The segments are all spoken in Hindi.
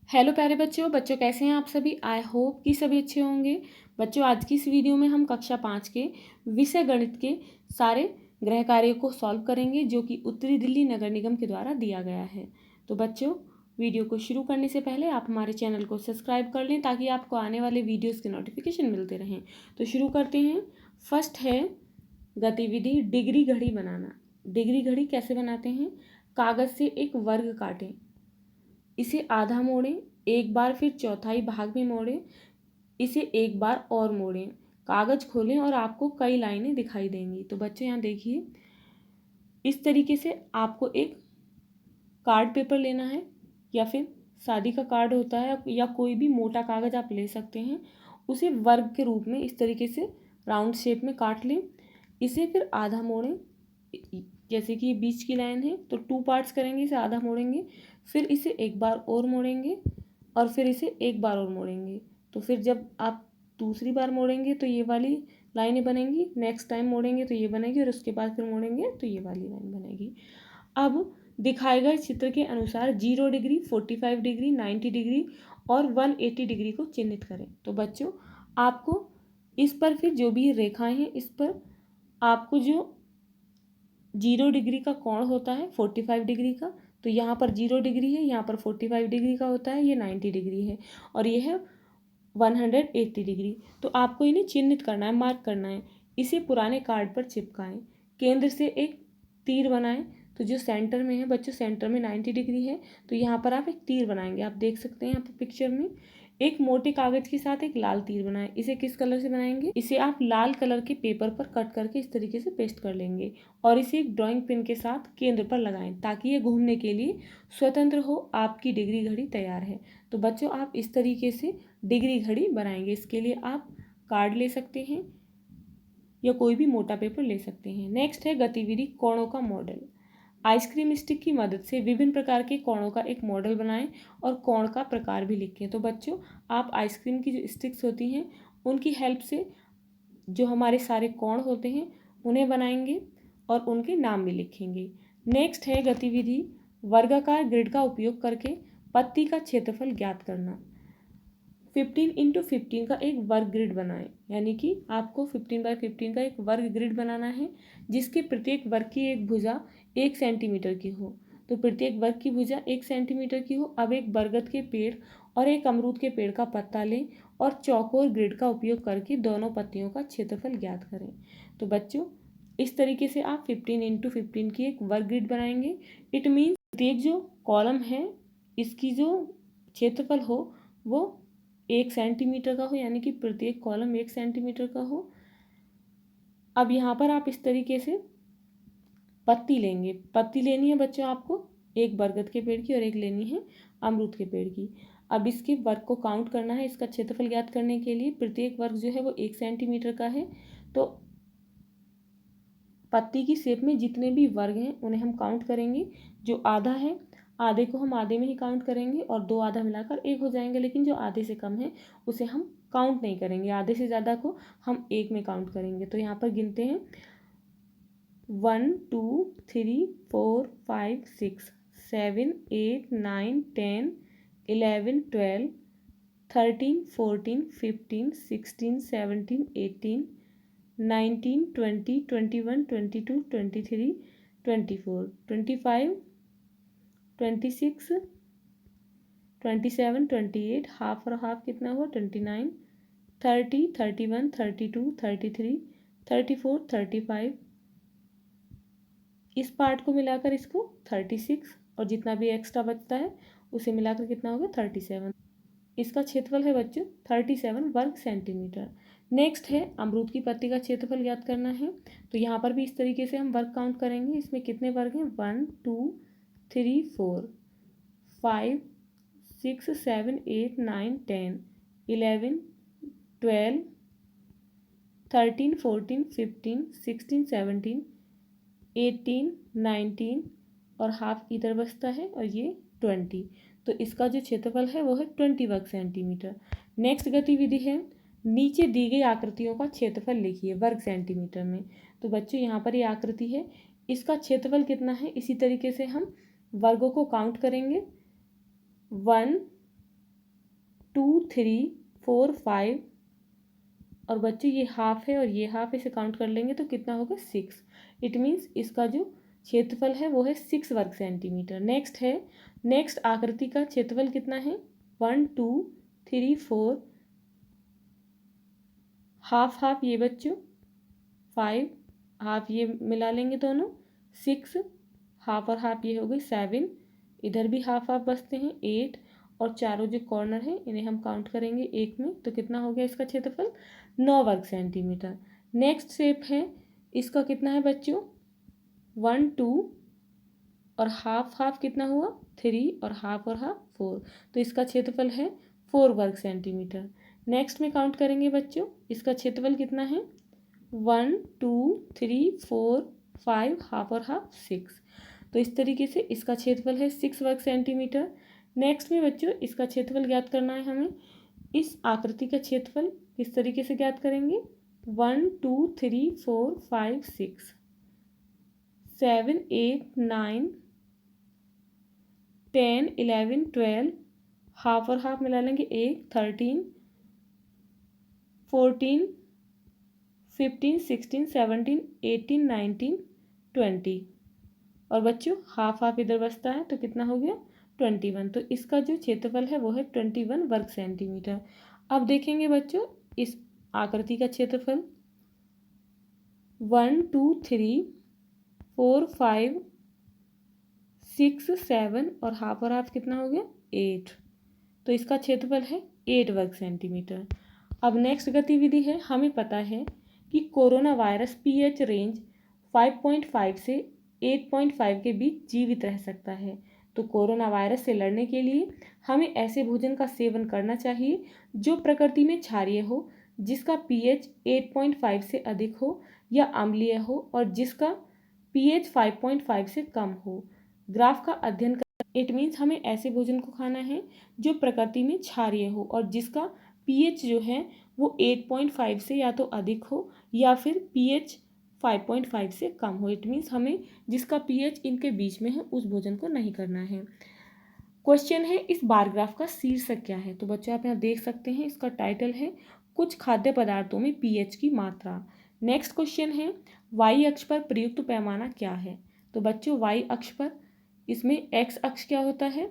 हेलो प्यारे बच्चों कैसे हैं आप सभी। आई होप कि सभी अच्छे होंगे। बच्चों आज की इस वीडियो में हम कक्षा 5 के विषय गणित के सारे गृह कार्यों को सॉल्व करेंगे जो कि उत्तरी दिल्ली नगर निगम के द्वारा दिया गया है। तो बच्चों वीडियो को शुरू करने से पहले आप हमारे चैनल को सब्सक्राइब कर लें ताकि आपको आने वाले वीडियोज़ के नोटिफिकेशन मिलते रहें। तो शुरू करते हैं। फर्स्ट है गतिविधि डिग्री घड़ी बनाना। डिग्री घड़ी कैसे बनाते हैं। कागज़ से एक वर्ग काटें, इसे आधा मोड़ें, एक बार फिर चौथाई भाग में मोड़ें, इसे एक बार और मोड़ें, कागज़ खोलें और आपको कई लाइनें दिखाई देंगी। तो बच्चों यहाँ देखिए, इस तरीके से आपको एक कार्ड पेपर लेना है या फिर शादी का कार्ड होता है या कोई भी मोटा कागज़ आप ले सकते हैं। उसे वर्ग के रूप में इस तरीके से राउंड शेप में काट लें। इसे फिर आधा मोड़ें, जैसे कि ये बीच की लाइन है तो 2 पार्ट्स करेंगे, इसे आधा मोड़ेंगे, फिर इसे एक बार और मोड़ेंगे और फिर इसे एक बार और मोड़ेंगे। तो फिर जब आप दूसरी बार मोड़ेंगे तो ये वाली लाइनें बनेंगी, नेक्स्ट टाइम मोड़ेंगे तो ये बनेगी और उसके बाद फिर मोड़ेंगे तो ये वाली लाइन बनेगी। अब दिखाए गए चित्र के अनुसार 0 डिग्री, 45 डिग्री, 90 डिग्री और 180 डिग्री को चिन्हित करें। तो बच्चों आपको इस पर फिर जो भी रेखाएं हैं इस पर आपको जो 0 डिग्री का कोण होता है 45 डिग्री का, तो यहाँ पर 0 डिग्री है, यहाँ पर 45 डिग्री का होता है, ये 90 डिग्री है और ये है 180 डिग्री। तो आपको इन्हें चिन्हित करना है, मार्क करना है। इसे पुराने कार्ड पर चिपकाएं। केंद्र से एक तीर बनाएं। तो जो सेंटर में है बच्चों, सेंटर में 90 डिग्री है तो यहाँ पर आप एक तीर बनाएंगे। आप देख सकते हैं यहाँ पर पिक्चर में एक मोटे कागज के साथ एक लाल तीर बनाएं। इसे किस कलर से बनाएंगे, इसे आप लाल कलर के पेपर पर कट करके इस तरीके से पेस्ट कर लेंगे और इसे एक ड्राइंग पिन के साथ केंद्र पर लगाएं ताकि ये घूमने के लिए स्वतंत्र हो। आपकी डिग्री घड़ी तैयार है। तो बच्चों आप इस तरीके से डिग्री घड़ी बनाएंगे। इसके लिए आप कार्ड ले सकते हैं या कोई भी मोटा पेपर ले सकते हैं। नेक्स्ट है गतिविधि कोणों का मॉडल। आइसक्रीम स्टिक की मदद से विभिन्न प्रकार के कोणों का एक मॉडल बनाएं और कोण का प्रकार भी लिखें। तो बच्चों आप आइसक्रीम की जो स्टिक्स होती हैं उनकी हेल्प से जो हमारे सारे कोण होते हैं उन्हें बनाएंगे और उनके नाम भी लिखेंगे। नेक्स्ट है गतिविधि वर्गाकार ग्रिड का उपयोग करके पत्ती का क्षेत्रफल ज्ञात करना। 15x15 का एक वर्ग ग्रिड बनाएं, यानी कि आपको 15x15 का एक वर्ग ग्रिड बनाना है जिसके प्रत्येक वर्ग की एक भुजा 1 सेंटीमीटर की हो। तो प्रत्येक वर्ग की भुजा 1 सेंटीमीटर की हो। अब एक बरगद के पेड़ और एक अमरूद के पेड़ का पत्ता लें और चौकोर ग्रिड का उपयोग करके दोनों पत्तियों का क्षेत्रफल ज्ञात करें। तो बच्चों इस तरीके से आप 15x15 की एक वर्ग ग्रिड बनाएंगे। इट मीन्स प्रत्येक जो कॉलम है इसकी जो क्षेत्रफल हो वो 1 सेंटीमीटर का हो, यानी कि प्रत्येक कॉलम 1 सेंटीमीटर का हो। अब यहाँ पर आप इस तरीके से पत्ती लेंगे। पत्ती लेनी है बच्चों आपको एक बरगद के पेड़ की और एक लेनी है अमरूद के पेड़ की। अब इसके वर्ग को काउंट करना है। इसका क्षेत्रफल ज्ञात करने के लिए प्रत्येक वर्ग जो है वो 1 सेंटीमीटर का है। तो पत्ती की शेप में जितने भी वर्ग हैं उन्हें हम काउंट करेंगे। जो आधा है आधे को हम आधे में ही काउंट करेंगे और 2 आधा मिलाकर 1 हो जाएंगे, लेकिन जो आधे से कम है उसे हम काउंट नहीं करेंगे। आधे से ज़्यादा को हम 1 में काउंट करेंगे। तो यहाँ पर गिनते हैं 1 2 3 4 5 6 7 8 9 10 11 12 13 14 15 16 17 18 19 20 21 22 23 24 25 26 27 28 हाफ और हाफ कितना हुआ 29 30 31 32 33 34 35 इस पार्ट को मिलाकर इसको 36 और जितना भी एक्स्ट्रा बचता है उसे मिलाकर कितना होगा 37। इसका क्षेत्रफल है बच्चों 37 वर्ग सेंटीमीटर। नेक्स्ट है अमरूद की पत्ती का क्षेत्रफल ज्ञात करना है। तो यहाँ पर भी इस तरीके से हम वर्ग काउंट करेंगे। इसमें कितने वर्ग हैं 1 2 3 4 5 6 7 8 9 10 11 12 13 14 15 16 17 18 19 और हाफ इधर बचता है और ये 20। तो इसका जो क्षेत्रफल है वो है 20 वर्ग सेंटीमीटर। नेक्स्ट गतिविधि है नीचे दी गई आकृतियों का क्षेत्रफल लिखिए वर्ग सेंटीमीटर में। तो बच्चों यहाँ पर ये आकृति है, इसका क्षेत्रफल कितना है इसी तरीके से हम वर्गों को काउंट करेंगे 1 2 3 4 5 और बच्चों ये हाफ है और ये हाफ, इसे काउंट कर लेंगे तो कितना होगा 6। इट मीन्स इसका जो क्षेत्रफल है वो है 6 वर्ग सेंटीमीटर। नेक्स्ट आकृति का क्षेत्रफल कितना है 1 2 3 4 हाफ हाफ ये बच्चों 5 हाफ ये मिला लेंगे दोनों 6 हाफ और हाफ ये हो गई 7 इधर भी हाफ हाफ बचते हैं 8 और चारों जो कॉर्नर हैं इन्हें हम काउंट करेंगे एक में तो कितना हो गया इसका क्षेत्रफल 9 वर्ग सेंटीमीटर। नेक्स्ट शेप है इसका कितना है बच्चों 1 2 और हाफ कितना हुआ 3 और हाफ 4 तो इसका क्षेत्रफल है 4 वर्ग सेंटीमीटर। नेक्स्ट में काउंट करेंगे बच्चों इसका क्षेत्रफल कितना है 1 2 3 4 5 हाफ और हाफ 6 तो इस तरीके से इसका क्षेत्रफल है 6 वर्ग सेंटीमीटर। नेक्स्ट में बच्चों इसका क्षेत्रफल ज्ञात करना है हमें। इस आकृति का क्षेत्रफल किस तरीके से ज्ञात करेंगे 1 2 3 4 5 6 7 8 9 10 11 12 हाफ और हाफ मिला लेंगे 1 13 14 15 16 17 18 19 20 और बच्चों हाफ हाफ इधर बचता है तो कितना हो गया 21। तो इसका जो क्षेत्रफल है वो है 21 वर्ग सेंटीमीटर। अब देखेंगे बच्चों इस आकृति का क्षेत्रफल 1 2 3 4 5 6 7 और हाफ कितना हो गया 8 तो इसका क्षेत्रफल है 8 वर्ग सेंटीमीटर। अब नेक्स्ट गतिविधि है हमें पता है कि कोरोना वायरस पीएच रेंज 5.5 से 8.5 के बीच जीवित रह सकता है। तो कोरोना वायरस से लड़ने के लिए हमें ऐसे भोजन का सेवन करना चाहिए जो प्रकृति में क्षारीय हो, जिसका पीएच 8.5 से अधिक हो या अम्लीय हो और जिसका पीएच 5.5 से कम हो। ग्राफ का अध्ययन कर इट मीन्स हमें ऐसे भोजन को खाना है जो प्रकृति में क्षारीय हो और जिसका पीएच जो है वो 8.5 से या तो अधिक हो या फिर पीएच 5.5 से कम हो। इट मीन्स हमें जिसका पीएच इनके बीच में है उस भोजन को नहीं करना है। क्वेश्चन है इस बार ग्राफ का शीर्षक क्या है। तो बच्चों आप यहाँ देख सकते हैं इसका टाइटल है कुछ खाद्य पदार्थों में पीएच की मात्रा। नेक्स्ट क्वेश्चन है वाई अक्ष पर प्रयुक्त पैमाना क्या है। तो बच्चों वाई अक्ष पर इसमें एक्स अक्ष क्या होता है,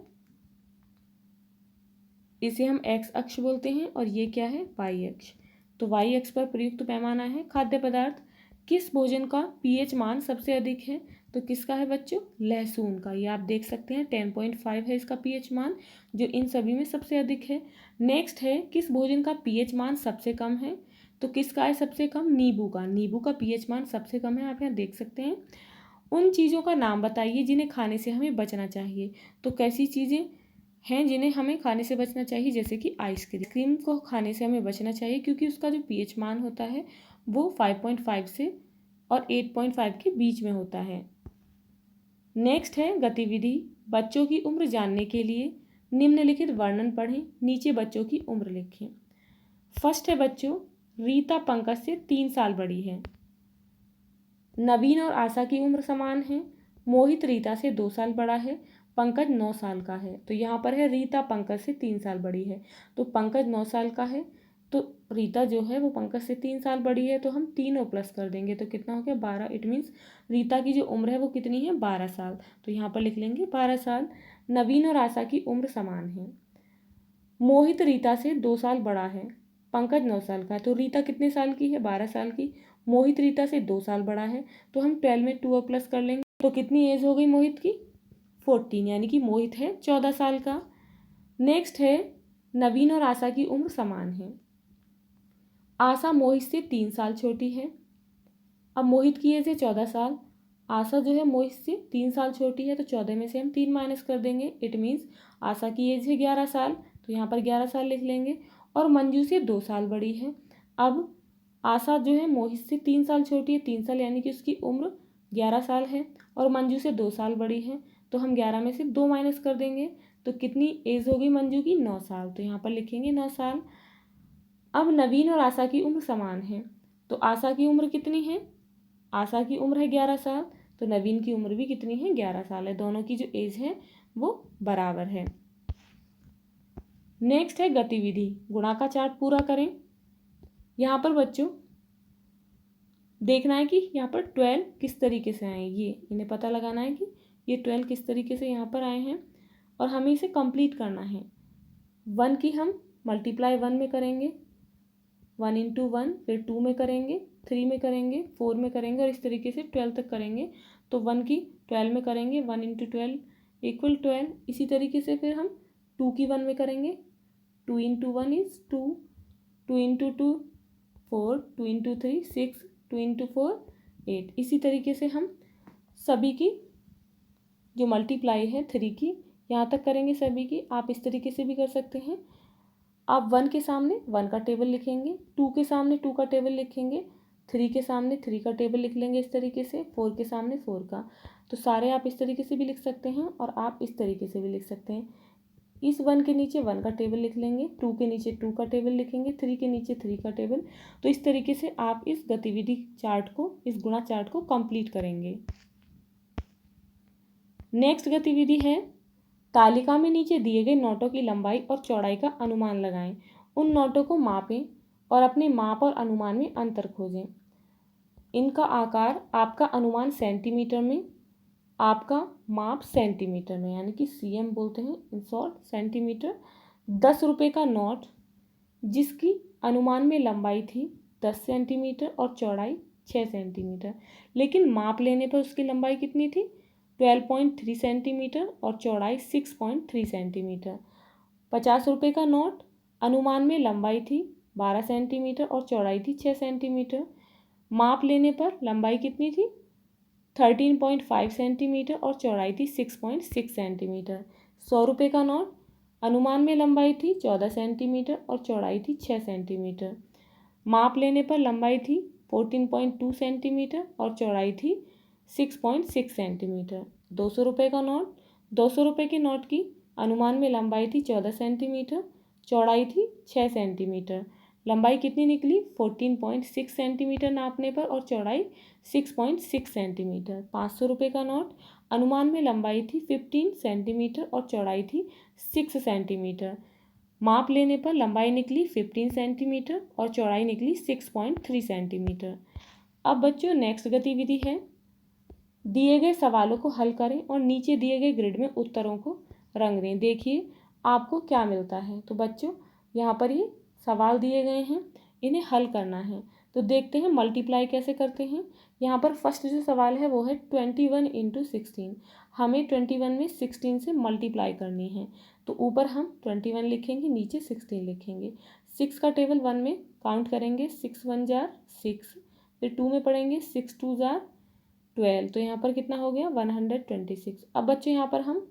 इसे हम एक्स अक्ष बोलते हैं और ये क्या है वाई अक्ष। तो वाई अक्ष पर प्रयुक्त पैमाना है खाद्य पदार्थ। किस भोजन का पीएच मान सबसे अधिक है। तो किसका है बच्चों लहसुन का। ये आप देख सकते हैं 10.5 है इसका पीएच मान जो इन सभी में सबसे अधिक है। नेक्स्ट है किस भोजन का पीएच मान सबसे कम है। तो किसका है सबसे कम नींबू का। नींबू का पीएच मान सबसे कम है आप यहाँ देख सकते हैं। उन चीज़ों का नाम बताइए जिन्हें खाने से हमें बचना चाहिए। तो कैसी चीज़ें हैं जिन्हें हमें खाने से बचना चाहिए, जैसे कि आइसक्रीम को खाने से हमें बचना चाहिए क्योंकि उसका जो पीएच मान होता है वो 5.5 से और 8.5 के बीच में होता है। नेक्स्ट है गतिविधि बच्चों की उम्र जानने के लिए निम्नलिखित वर्णन पढ़ें, नीचे बच्चों की उम्र लिखें। फर्स्ट है बच्चों रीता पंकज से 3 साल बड़ी है। नवीन और आशा की उम्र समान है। मोहित रीता से 2 साल बड़ा है। पंकज 9 साल का है। तो यहाँ पर है रीता पंकज से 3 साल बड़ी है तो पंकज 9 साल का है तो रीता जो है वो पंकज से 3 साल बड़ी है तो हम तीनों प्लस कर देंगे तो कितना हो गया 12। इट मीन्स रीता की जो उम्र है वो कितनी है 12 साल। तो यहाँ पर लिख लेंगे 12 साल। नवीन और आशा की उम्र समान है। मोहित रीता से 2 साल बड़ा है। पंकज 9 साल का है तो रीता कितने साल की है 12 साल की। मोहित रीता से 2 साल बड़ा है तो हम 12 में 2 प्लस कर लेंगे तो कितनी एज हो गई मोहित की 14 यानी कि मोहित है 14 साल का। नेक्स्ट है नवीन और आशा की उम्र समान है। आशा मोहित से 3 साल छोटी है। अब मोहित की एज है 14 साल। आशा जो है मोहित से 3 साल छोटी है तो 14 में से हम 3 माइनस कर देंगे। इट मीन्स आशा की एज है 11 साल तो यहाँ पर 11 साल लिख लेंगे। और मंजू से 2 साल बड़ी है। अब आशा जो है मोहित से 3 साल छोटी है 3 साल यानी कि उसकी उम्र 11 साल है और मंजू से 2 साल बड़ी है तो हम 11 में से 2 माइनस कर देंगे तो कितनी एज होगी मंजू की 9 साल। तो यहाँ पर लिखेंगे 9 साल। अब नवीन और आशा की उम्र समान है तो आशा की उम्र कितनी है, आशा की उम्र है 11 साल तो नवीन की उम्र भी कितनी है 11 साल है। दोनों की जो एज है वो बराबर है। नेक्स्ट है गतिविधि, गुणा का चार्ट पूरा करें। यहाँ पर बच्चों देखना है कि यहाँ पर 12 किस तरीके से आए, ये इन्हें पता लगाना है कि ये 12 किस तरीके से यहाँ पर आए हैं और हमें इसे कंप्लीट करना है। 1 की हम मल्टीप्लाई 1 में करेंगे, 1 इंटू 1, फिर 2 में करेंगे, 3 में करेंगे, 4 में करेंगे और इस तरीके से 12 तक करेंगे। तो 1 की 12 में करेंगे, 1 इंटू 12 इक्वल 12। इसी तरीके से फिर हम 2 की 1 में करेंगे, 2 into 1 is 2, 2 into 2 4, 2 into 3 6, 2 into 4 8। इसी तरीके से हम सभी की जो मल्टीप्लाई है 3 की यहाँ तक करेंगे सभी की। आप इस तरीके से भी कर सकते हैं। आप 1 के सामने 1 का टेबल लिखेंगे, 2 के सामने 2 का टेबल लिखेंगे, 3 के सामने 3 का टेबल लिख लेंगे इस तरीके से, 4 के सामने 4 का। तो सारे आप इस तरीके से भी लिख सकते हैं और आप इस तरीके से भी लिख सकते हैं। इस 1 के नीचे 1 का टेबल लिख लेंगे, 2 के नीचे 2 का टेबल लिखेंगे, 3 के नीचे 3 का टेबल। तो इस तरीके से आप इस गतिविधि चार्ट को, इस गुणा चार्ट को कंप्लीट करेंगे। नेक्स्ट गतिविधि है तालिका में नीचे दिए गए नोटों की लंबाई और चौड़ाई का अनुमान लगाएं। उन नोटों को मापें और अपने माप और अनुमान में अंतर खोजें। इनका आकार आपका अनुमान सेंटीमीटर में, आपका माप सेंटीमीटर में, यानी कि सीएम बोलते हैं इन शॉर्ट, सेंटीमीटर। 10 रुपये का नोट जिसकी अनुमान में लंबाई थी 10 सेंटीमीटर और चौड़ाई 6 सेंटीमीटर, लेकिन माप लेने पर उसकी लंबाई कितनी थी 12.3 सेंटीमीटर और चौड़ाई 6.3 सेंटीमीटर। 50 रुपये का नोट अनुमान में लंबाई थी 12 सेंटीमीटर और चौड़ाई थी 6 सेंटीमीटर, माप लेने पर लंबाई कितनी थी 13.5 सेंटीमीटर और चौड़ाई थी 6.6 सेंटीमीटर। 100 रुपये का नोट अनुमान में लंबाई थी 14 सेंटीमीटर और चौड़ाई थी 6 सेंटीमीटर, माप लेने पर लंबाई थी 14.2 सेंटीमीटर और चौड़ाई थी 6.6 सेंटीमीटर। 200 रुपये का नोट, 200 रुपये के नोट की अनुमान में लंबाई थी 14 सेंटीमीटर, चौड़ाई थी 6 सेंटीमीटर, लंबाई कितनी निकली 14.6 सेंटीमीटर नापने पर और चौड़ाई 6.6 सेंटीमीटर। 500 रुपये का नोट अनुमान में लंबाई थी 15 सेंटीमीटर और चौड़ाई थी 6 सेंटीमीटर, माप लेने पर लंबाई निकली 15 सेंटीमीटर और चौड़ाई निकली 6.3 सेंटीमीटर। अब बच्चों नेक्स्ट गतिविधि है, दिए गए सवालों को हल करें और नीचे दिए गए ग्रिड में उत्तरों को रंग दें। देखिए आपको क्या मिलता है। तो बच्चों यहाँ पर ये सवाल दिए गए हैं, इन्हें हल करना है। तो देखते हैं मल्टीप्लाई कैसे करते हैं। यहाँ पर फर्स्ट जो सवाल है वो है 21 इंटू 16। हमें 21 में 16 से मल्टीप्लाई करनी है। तो ऊपर हम 21 लिखेंगे, नीचे 16 लिखेंगे। 6 का टेबल 1 में काउंट करेंगे, 6 1 जार 6, फिर 2 में पढ़ेंगे 6 2 जार 12। तो यहाँ पर कितना हो गया 126। अब बच्चों यहाँ पर हम,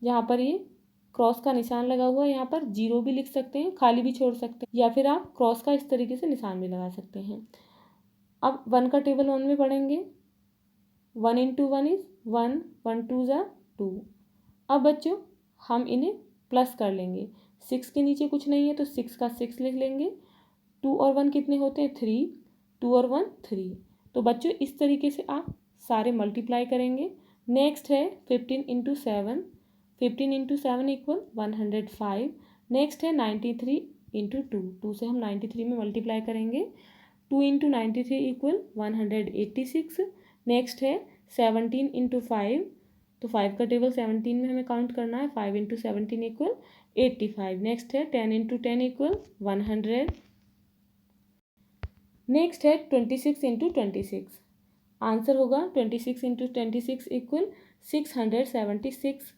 यहाँ पर ये क्रॉस का निशान लगा हुआ है, यहाँ पर 0 भी लिख सकते हैं, खाली भी छोड़ सकते हैं, या फिर आप क्रॉस का इस तरीके से निशान भी लगा सकते हैं। अब 1 का टेबल 1 में पढ़ेंगे, 1 इंटू 1 इज़ 1, 1 2 ज़ा 2। अब बच्चों हम इन्हें प्लस कर लेंगे, 6 के नीचे कुछ नहीं है तो 6 का 6 लिख लेंगे। 2 और 1 कितने होते हैं 3, 2 और 1 3। तो बच्चों इस तरीके से आप सारे मल्टीप्लाई करेंगे। नेक्स्ट है 15 इंटू 7, 15 इंटू 7 इक्वल 105। नेक्स्ट है 93 इंटू 2, 2 से हम 93 में मल्टीप्लाई करेंगे। 2 इंटू 93 इक्वल 186। नेक्स्ट है 17 इंटू 5, तो 5 का टेबल 17 में हमें काउंट करना है, 5 इंटू 17 इक्वल 85। नेक्स्ट है 10 इंटू 10 इक्वल 100। नेक्स्ट है 26 इंटू 26। आंसर होगा 26 into 26 equal 676।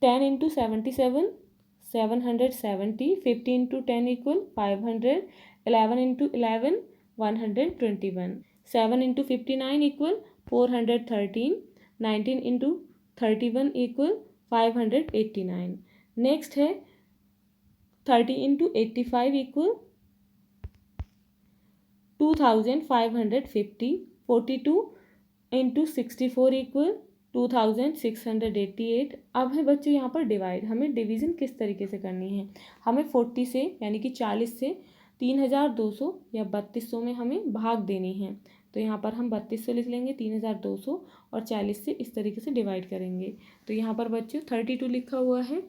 10 into 77 770। 50 into 10 equal 500। 11 into 11 121। 7 into 59 equal 413। 19 into 31 equal 589। Next है 30 इंटू 85 इक्वल 2550। 42 into 64 equal 2688। अब है बच्चे यहाँ पर डिवाइड, हमें डिवीज़न किस तरीके से करनी है। हमें 40 से यानी कि 40 से 3200 या 3200 में हमें भाग देनी है। तो यहाँ पर हम 3200 लिख लेंगे, 3200 और 40 से इस तरीके से डिवाइड करेंगे। तो यहाँ पर बच्चों 32 लिखा हुआ है,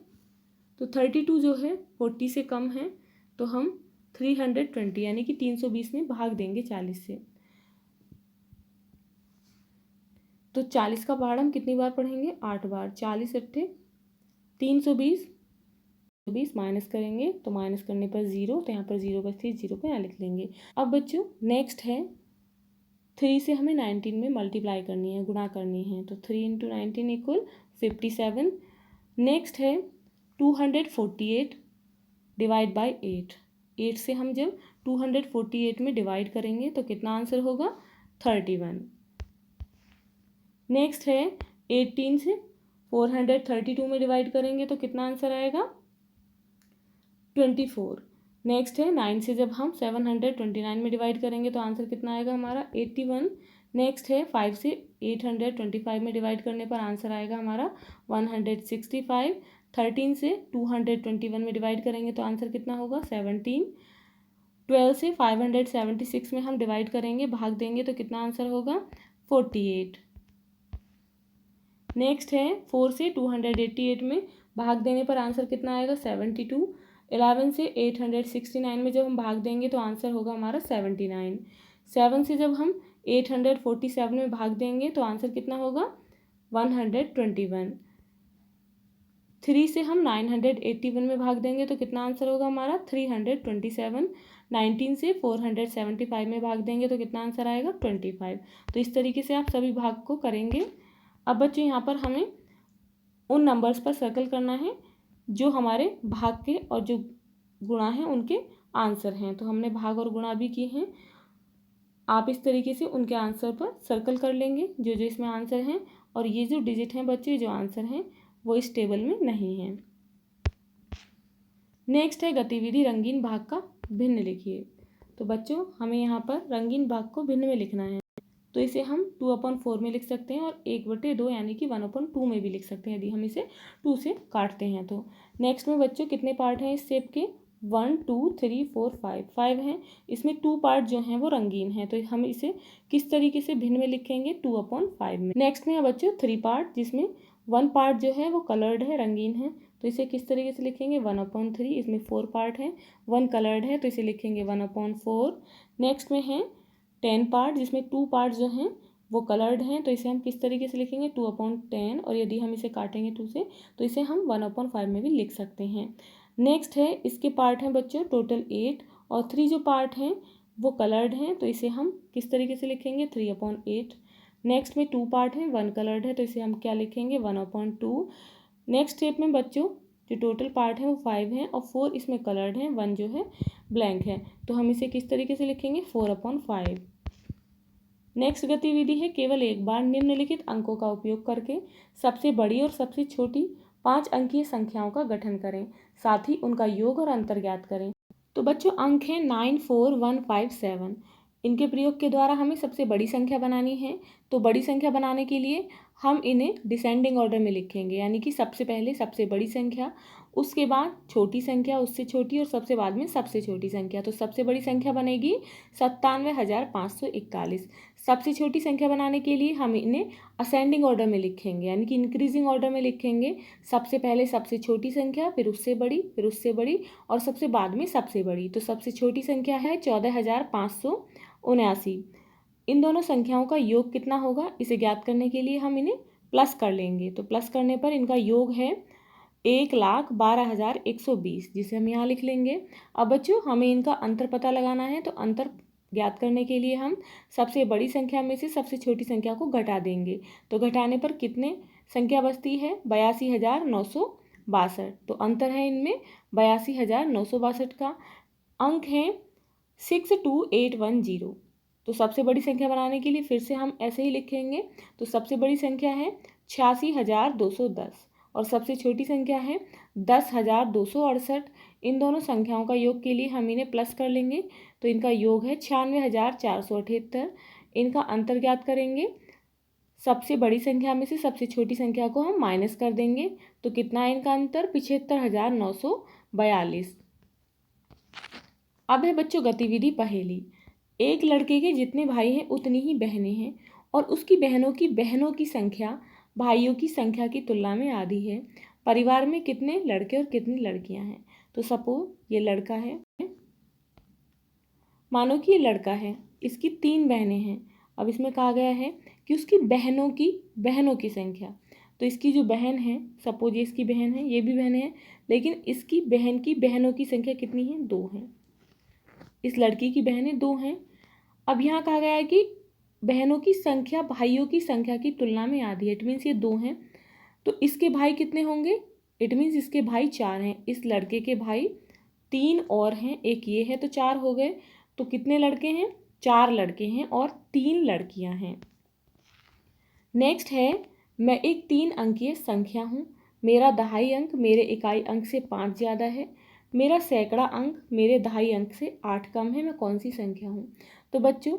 तो 32 जो है 40 से कम है, तो हम 320 यानी कि 320 में भाग देंगे 40 से। तो 40 का पहाड़ हम कितनी बार पढ़ेंगे? 8 बार। 40 अट्ठे 320, 20 माइनस करेंगे तो माइनस करने पर 0, तो यहाँ पर 0 बचती है, 0 को यहाँ लिख लेंगे। अब बच्चों नेक्स्ट है 3 से हमें 19 में मल्टीप्लाई करनी है, गुणा करनी है। तो 3 × 19 = 57। नेक्स्ट है 248 डिवाइड बाई 8। 8 से हम जब 248 में डिवाइड करेंगे तो कितना आंसर होगा? 31। नेक्स्ट है 18 से 432 में डिवाइड करेंगे तो कितना आंसर आएगा? 24। नेक्स्ट है 9 से जब हम 729 में डिवाइड करेंगे तो आंसर कितना आएगा हमारा? 81। नेक्स्ट है 5 से 825 में डिवाइड करने पर आंसर आएगा हमारा 165। 13 से 221 में डिवाइड करेंगे तो आंसर कितना होगा? 17। 12 से 576 में हम डिवाइड करेंगे, भाग देंगे तो कितना आंसर होगा? 48। नेक्स्ट है 4 से 288 में भाग देने पर आंसर कितना आएगा? 72। 11 से 869 में जब हम भाग देंगे तो आंसर होगा हमारा 79। 7 से जब हम 847 में भाग देंगे तो आंसर कितना होगा? 121। 3 से हम 981 में भाग देंगे तो कितना आंसर होगा हमारा? 327। 19 से 475 में भाग देंगे तो कितना आंसर आएगा? 25। तो इस तरीके से आप सभी भाग को करेंगे। अब बच्चों यहाँ पर हमें उन नंबर्स पर सर्कल करना है जो हमारे भाग के और जो गुणा हैं उनके आंसर हैं। तो हमने भाग और गुणा भी किए हैं। आप इस तरीके से उनके आंसर पर सर्कल कर लेंगे जो जो इसमें आंसर हैं, और ये जो डिजिट हैं बच्चे, जो आंसर हैं वो इस टेबल में नहीं हैं। नेक्स्ट है गतिविधि रंगीन भाग का भिन्न लिखिए। तो बच्चों हमें यहाँ पर रंगीन भाग को भिन्न में लिखना है। तो इसे हम 2/4 में लिख सकते हैं और 1/2 यानी कि 1/2 में भी लिख सकते हैं यदि हम इसे 2 से काटते हैं तो। नेक्स्ट में बच्चों कितने पार्ट हैं इस शेप के? 1 2 3 4 5 हैं। इसमें 2 पार्ट जो हैं वो रंगीन हैं, तो हम इसे किस तरीके से भिन्न में लिखेंगे? 2/5 में। नेक्स्ट में है बच्चों 3 पार्ट, जिसमें 1 पार्ट जो है वो कलर्ड है, रंगीन है, तो इसे किस तरीके से लिखेंगे? 1/3। इसमें 4 पार्ट हैं, 1 कलर्ड है तो इसे लिखेंगे 1/4। नेक्स्ट में है 10 पार्ट, जिसमें 2 पार्ट जो हैं वो कलर्ड हैं, तो इसे हम किस तरीके से लिखेंगे? 2/10। और यदि हम इसे काटेंगे 2 से तो इसे हम 1/5 में भी लिख सकते हैं। नेक्स्ट है इसके पार्ट हैं बच्चों टोटल 8, और 3 जो पार्ट हैं वो कलर्ड हैं, तो इसे हम किस तरीके से लिखेंगे? 3/8। नेक्स्ट में 2 पार्ट हैं, 1 कलर्ड है, तो इसे हम क्या लिखेंगे? 1/2। नेक्स्ट स्टेप में बच्चों जो टोटल पार्ट हैं वो 5 हैं और 4 इसमें कलर्ड हैं, 1 जो है ब्लैंक है, तो हम इसे किस तरीके से लिखेंगे? 4/5। नेक्स्ट गतिविधि है केवल एक बार निम्नलिखित अंकों का उपयोग करके सबसे बड़ी और सबसे छोटी 5 अंकीय संख्याओं का गठन करें, साथ ही उनका योग और अंतर ज्ञात करें। तो बच्चों अंक हैं 9 4 1 5 7। इनके प्रयोग के द्वारा हमें सबसे बड़ी संख्या बनानी है। तो बड़ी संख्या बनाने के लिए हम इन्हें डिसेंडिंग ऑर्डर में लिखेंगे, यानी कि सबसे पहले सबसे बड़ी संख्या, उसके बाद छोटी संख्या, उससे छोटी, और सबसे बाद में सबसे छोटी संख्या। तो सबसे बड़ी संख्या बनेगी 97,541। सबसे छोटी संख्या बनाने के लिए हम इन्हें असेंडिंग ऑर्डर में लिखेंगे, यानी कि इंक्रीजिंग ऑर्डर में लिखेंगे। सबसे पहले सबसे छोटी संख्या, फिर उससे बड़ी, फिर उससे बड़ी, और सबसे बाद में सबसे बड़ी। तो सबसे छोटी संख्या है 14,579। इन दोनों संख्याओं का योग कितना होगा इसे ज्ञात करने के लिए हम इन्हें प्लस कर लेंगे। तो प्लस करने पर इनका योग है 1,12,120, जिसे हम यहाँ लिख लेंगे। अब बच्चों हमें इनका अंतर पता लगाना है, तो अंतर ज्ञात करने के लिए हम सबसे बड़ी संख्या में से सबसे छोटी संख्या को घटा देंगे। तो घटाने पर कितने संख्या बचती है? 82,962। तो अंतर है इनमें 82,962 का। अंक है 62810। तो सबसे बड़ी संख्या बनाने के लिए फिर से हम ऐसे ही लिखेंगे। तो सबसे बड़ी संख्या है 86,210 और सबसे छोटी संख्या है 10,268। इन दोनों संख्याओं का योग के लिए हम इन्हें प्लस कर लेंगे, तो इनका योग है 96,478। इनका अंतर ज्ञात करेंगे। सबसे बड़ी संख्या में से सबसे छोटी संख्या को हम माइनस कर देंगे, तो कितना है इनका अंतर? 75,942। अब है बच्चों गतिविधि पहेली। एक लड़के के जितने भाई हैं उतनी ही बहनें हैं, और उसकी बहनों की संख्या भाइयों की संख्या की तुलना में आधी है। परिवार में कितने लड़के और कितनी लड़कियां हैं। तो सपोज ये लड़का है, मानो कि ये लड़का है, इसकी 3 बहनें हैं। अब इसमें कहा गया है कि उसकी बहनों की संख्या। तो इसकी जो बहन है, सपोज ये इसकी बहन है, ये भी बहनें हैं, लेकिन इसकी बहन की बहनों की संख्या कितनी है? 2 हैं। इस लड़की की बहनें 2 हैं। अब यहाँ कहा गया है कि बहनों की संख्या भाइयों की संख्या की तुलना में आधी है। इट मीन्स ये 2 हैं, तो इसके भाई कितने होंगे? इट मीन्स इसके भाई 4 हैं। इस लड़के के भाई 3 और हैं, एक ये है, तो 4 हो गए। तो कितने लड़के हैं? 4 लड़के हैं और 3 लड़कियां हैं। नेक्स्ट है, मैं एक 3 अंकीय संख्या हूँ। मेरा दहाई अंक मेरे इकाई अंक से 5 ज़्यादा है। मेरा सैकड़ा अंक मेरे दहाई अंक से 8 कम है। मैं कौन सी संख्या हूँ? तो बच्चों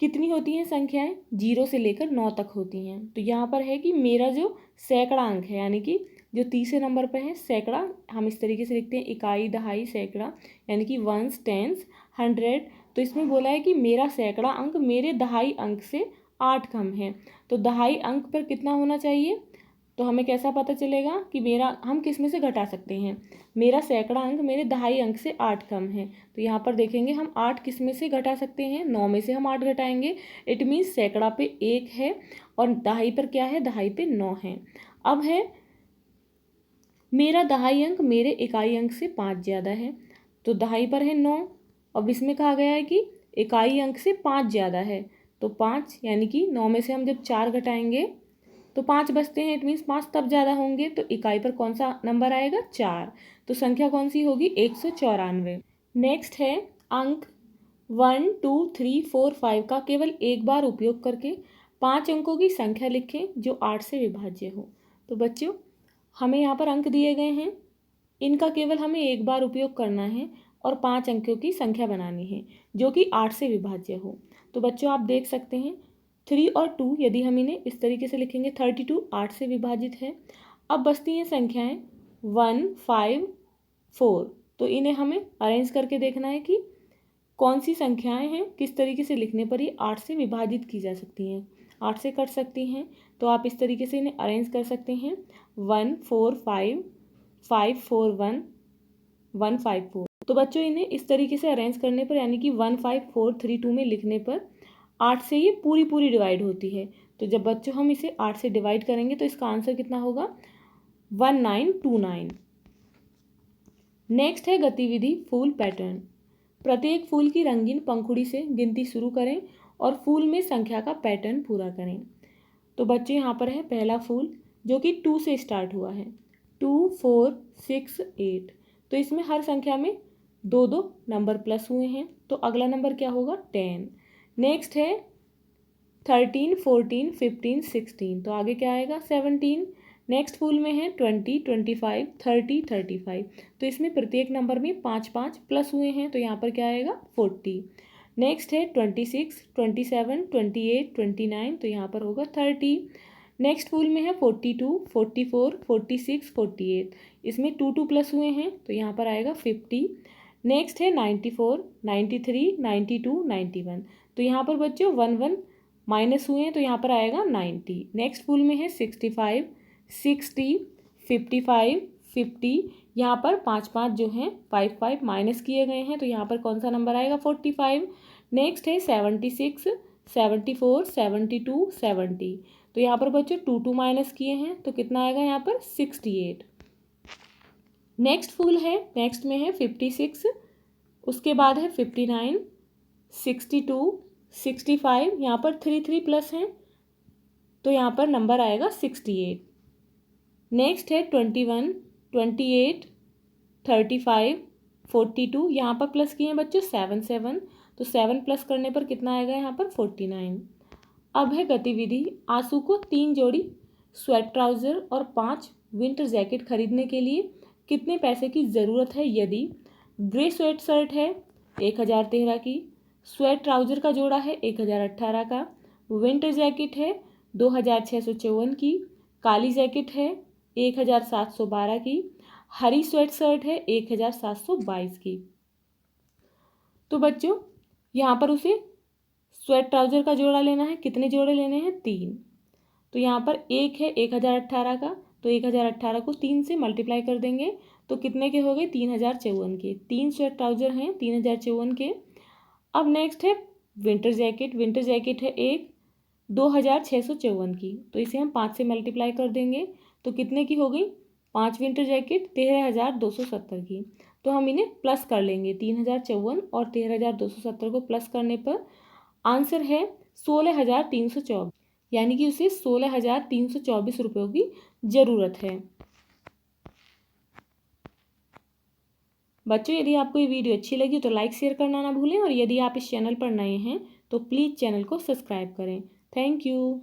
कितनी होती हैं संख्याएं? 0 से लेकर 9 तक होती हैं। तो यहाँ पर है कि मेरा जो सैकड़ा अंक है, यानी कि जो तीसरे नंबर पर है सैकड़ा, हम इस तरीके से लिखते हैं इकाई, दहाई, सैकड़ा, यानी कि वंस, टेंस, 100। तो इसमें बोला है कि मेरा सैकड़ा अंक मेरे दहाई अंक से 8 कम है। तो दहाई अंक पर कितना होना चाहिए? तो हमें कैसा पता चलेगा कि हम किस में से घटा सकते हैं? मेरा सैकड़ा अंक मेरे दहाई अंक से 8 कम है। तो यहाँ पर देखेंगे हम 8 किस में से घटा सकते हैं? 9 में से हम 8 घटाएंगे। इट मीन्स सैकड़ा पे 1 है और दहाई पर क्या है? दहाई पे 9 है। अब है मेरा दहाई अंक मेरे इकाई अंक से 5 ज़्यादा है। तो दहाई पर है 9। अब इसमें कहा गया है कि इकाई अंक से 5 ज़्यादा है, तो 5, यानी कि 9 में से हम जब 4 घटाएंगे तो 5 बचते हैं। इट मीन्स 5 तब ज़्यादा होंगे, तो इकाई पर कौन सा नंबर आएगा? 4। तो संख्या कौन सी होगी? 194। नेक्स्ट है अंक 1, 2, 3, 4, 5 का केवल एक बार उपयोग करके 5 अंकों की संख्या लिखें जो 8 से विभाज्य हो। तो बच्चों हमें यहाँ पर अंक दिए गए हैं, इनका केवल हमें एक बार उपयोग करना है और 5 अंकों की संख्या बनानी है जो कि 8 से विभाज्य हो। तो बच्चों आप देख सकते हैं 3 और 2, यदि हम इन्हें इस तरीके से लिखेंगे 32 8 से विभाजित है। अब बचती हैं संख्याएं 1, 5, 4। तो इन्हें हमें अरेंज करके देखना है कि कौन सी संख्याएं हैं, किस तरीके से लिखने पर ये 8 से विभाजित की जा सकती हैं, 8 से कट सकती हैं। तो आप इस तरीके से इन्हें अरेंज कर सकते हैं 1, 4, 5, 5, 4, 1, 1, 5, 4। तो बच्चों इन्हें इस तरीके से अरेंज करने पर, यानी कि 1, 5, 4, 3, 2 में लिखने पर 8 से ये पूरी डिवाइड होती है। तो जब बच्चों हम इसे 8 से डिवाइड करेंगे तो इसका आंसर कितना होगा? 1929। नेक्स्ट है गतिविधि फूल पैटर्न। प्रत्येक फूल की रंगीन पंखुड़ी से गिनती शुरू करें और फूल में संख्या का पैटर्न पूरा करें। तो बच्चे यहाँ पर है पहला फूल जो कि 2 से स्टार्ट हुआ है, 2, 4, 6, 8। तो इसमें हर संख्या में 2 नंबर प्लस हुए हैं, तो अगला नंबर क्या होगा? 10। नेक्स्ट है 13, 14, 15, 16। तो आगे क्या आएगा? 17। नेक्स्ट फूल में है 20, 25, 30, 35। तो इसमें प्रत्येक नंबर में 5 5 प्लस हुए हैं, तो यहाँ पर क्या आएगा? 40। नेक्स्ट है 26, 27, 28, 29। तो यहाँ पर होगा 30। नेक्स्ट फूल में है 42, 44, 46, 48। इसमें 2 2 प्लस हुए हैं, तो यहाँ पर आएगा 50। नेक्स्ट है 94, 93, 92, 91। तो यहाँ पर बच्चों 1 1 माइनस हुए हैं, तो यहाँ पर आएगा 90। नेक्स्ट फूल में है 65, 60, 55, 50। यहाँ पर 5 5 जो हैं 5 5 माइनस किए गए हैं, तो यहाँ पर कौन सा नंबर आएगा? 45। नेक्स्ट है 76, 74, 72, 70। तो यहाँ पर बच्चों 2 2 माइनस किए हैं, तो कितना आएगा यहाँ पर? 68। नेक्स्ट फूल है, नेक्स्ट में है 56, उसके बाद है 59, 62, 65। यहाँ पर 3 3 प्लस हैं, तो यहाँ पर नंबर आएगा 68। नेक्स्ट है 21, 28, 35, 42। यहाँ पर प्लस किए हैं बच्चों 7 7। तो 7 प्लस करने पर कितना आएगा यहाँ पर? 49। अब है गतिविधि। आंसू को 3 जोड़ी स्वेट ट्राउज़र और 5 विंटर जैकेट खरीदने के लिए कितने पैसे की ज़रूरत है? यदि ग्रे स्वेट शर्ट है 1013 की, स्वेट ट्राउज़र का जोड़ा है 1018 का, विंटर जैकेट है 2654 की, काली जैकेट है 1712 की, हरी स्वेट शर्ट है 1722 की। तो बच्चों यहाँ पर उसे स्वेट ट्राउज़र का जोड़ा लेना है। कितने जोड़े लेने हैं? 3। तो यहाँ पर एक है 1018 का, तो 1018 को 3 से मल्टीप्लाई कर देंगे तो कितने के हो गए 3054 के। 3 स्वेट ट्राउजर हैं 3054 के। अब नेक्स्ट है विंटर जैकेट। विंटर जैकेट है एक 2654 की, तो इसे हम 5 से मल्टीप्लाई कर देंगे तो कितने की हो गई 5 विंटर जैकेट 13270 की। तो हम इन्हें प्लस कर लेंगे 3054 और 13270 को प्लस करने पर आंसर है 16324, यानी कि उसे 16324 रुपयों की ज़रूरत है। बच्चों यदि आपको ये वीडियो अच्छी लगी तो लाइक शेयर करना ना भूलें, और यदि आप इस चैनल पर नए हैं तो प्लीज़ चैनल को सब्सक्राइब करें। Thank you.